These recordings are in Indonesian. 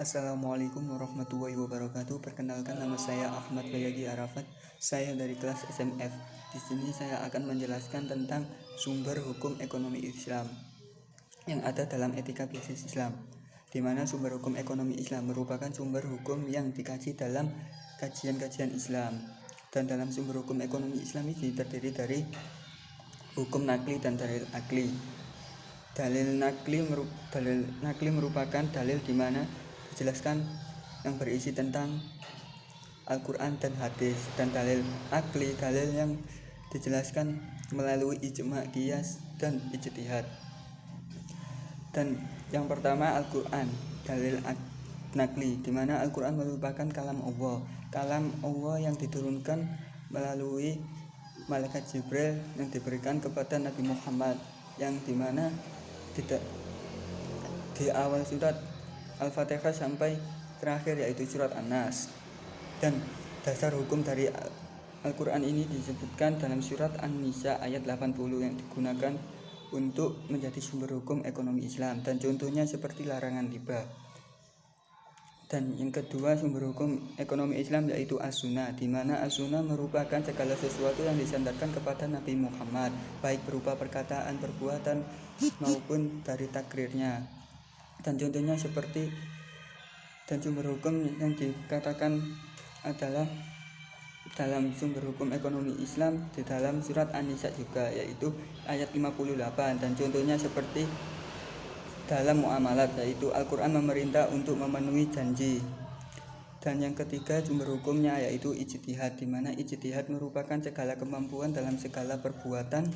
Assalamualaikum warahmatullahi wabarakatuh. Perkenalkan, nama saya Ahmad Bayagi Arafat. Saya dari kelas SMF. Di sini saya akan menjelaskan tentang sumber hukum ekonomi Islam yang ada dalam etika bisnis Islam, di mana sumber hukum ekonomi Islam merupakan sumber hukum yang dikaji dalam kajian-kajian Islam. Dan dalam sumber hukum ekonomi Islam ini terdiri dari hukum nakli dan dalil akli. Dalil nakli merupakan dalil di mana dijelaskan yang berisi tentang Al-Quran dan hadis, dan dalil akli dalil yang dijelaskan melalui ijma', qiyas, dan ijtihad. Dan yang pertama Al-Quran, dalil nakli, di mana Al-Quran merupakan kalam Allah yang diturunkan melalui malaikat Jibril yang diberikan kepada Nabi Muhammad, yang dimana di awal surat Al-Fatihah sampai terakhir yaitu surat An-Nas. Dan dasar hukum dari Al-Quran ini disebutkan dalam surat An-Nisa ayat 80 yang digunakan untuk menjadi sumber hukum ekonomi Islam, dan contohnya seperti larangan riba. Dan yang kedua sumber hukum ekonomi Islam yaitu As-Sunnah, di mana As-Sunnah merupakan segala sesuatu yang disandarkan kepada Nabi Muhammad, baik berupa perkataan, perbuatan maupun dari takrirnya. Dan contohnya seperti, dan sumber hukum yang dikatakan adalah dalam sumber hukum ekonomi Islam di dalam surat An-Nisa juga, yaitu ayat 58. Dan contohnya seperti dalam muamalat, yaitu Al-Quran memerintah untuk memenuhi janji. Dan yang ketiga sumber hukumnya yaitu ijtihad, di mana ijtihad merupakan segala kemampuan dalam segala perbuatan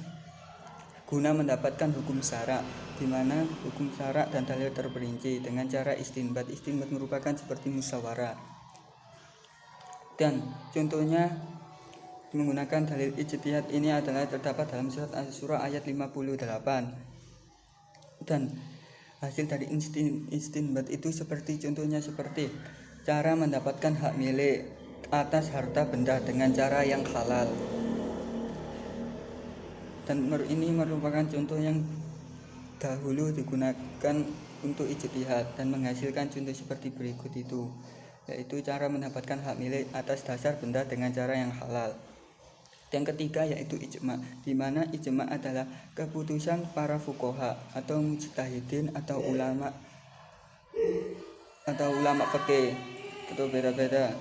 guna mendapatkan hukum syara', di mana hukum syara' dan dalil terperinci dengan cara istinbat. Istinbat merupakan seperti musyawarah. Dan contohnya menggunakan dalil ijtihad ini adalah terdapat dalam surat Asy-Syura ayat 58. Dan hasil dari istinbat itu contohnya seperti cara mendapatkan hak milik atas harta benda dengan cara yang halal. Dan ini merupakan contoh yang dahulu digunakan untuk ijtihad dan menghasilkan contoh seperti berikut itu, yaitu cara mendapatkan hak milik atas dasar benda dengan cara yang halal. Yang ketiga yaitu ijma', di mana ijma' adalah keputusan para fuqaha atau mujtahidin atau ulama fikih atau beda-beda,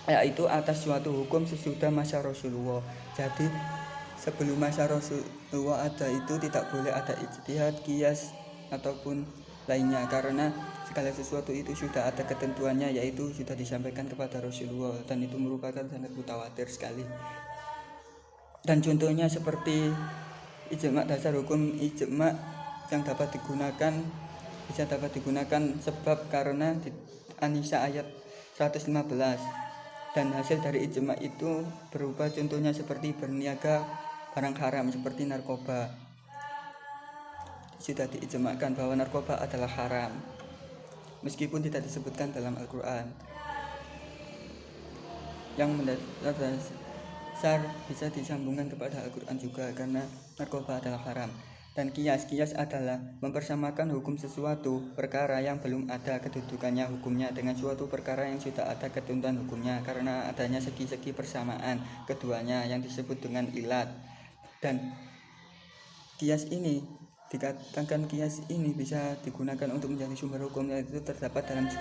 yaitu atas suatu hukum sesudah masa Rasulullah. Jadi sebelum masa Rasulullah ada itu tidak boleh ada ijtihad, qiyas ataupun lainnya, karena segala sesuatu itu sudah ada ketentuannya, yaitu sudah disampaikan kepada Rasulullah, dan itu merupakan sangat mutawatir sekali. Dan contohnya seperti ijma', dasar hukum ijma' yang bisa dapat digunakan sebab karena di An-Nisa ayat 115. Dan hasil dari ijma' itu berupa contohnya seperti berniaga barang haram seperti narkoba. Sudah diijma'kan bahwa narkoba adalah haram meskipun tidak disebutkan dalam Al-Quran. Yang mendasar bisa disambungkan kepada Al-Quran juga, karena narkoba adalah haram. Dan qiyas adalah mempersamakan hukum sesuatu perkara yang belum ada kedudukannya hukumnya dengan suatu perkara yang sudah ada ketentuan hukumnya, karena adanya segi-segi persamaan keduanya yang disebut dengan ilat. Dan qiyas ini bisa digunakan untuk menjadi sumber hukum, yaitu terdapat dalam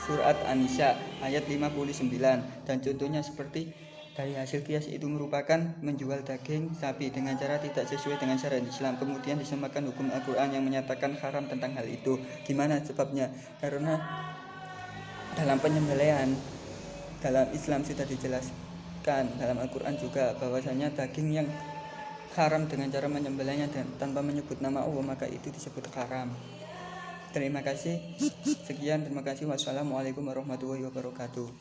surat An-Nisa ayat 59. Dan contohnya seperti dari hasil qiyas itu merupakan menjual daging sapi dengan cara tidak sesuai dengan syariat Islam, kemudian disamakan hukum Al-Quran yang menyatakan haram tentang hal itu. Gimana sebabnya? Karena dalam penyembelihan dalam Islam sudah dijelaskan dalam Al-Quran juga bahwasanya daging yang haram dengan cara menyembelihnya dan tanpa menyebut nama Allah, maka itu disebut haram. Terima kasih. Sekian, terima kasih. Wassalamualaikum warahmatullahi wabarakatuh.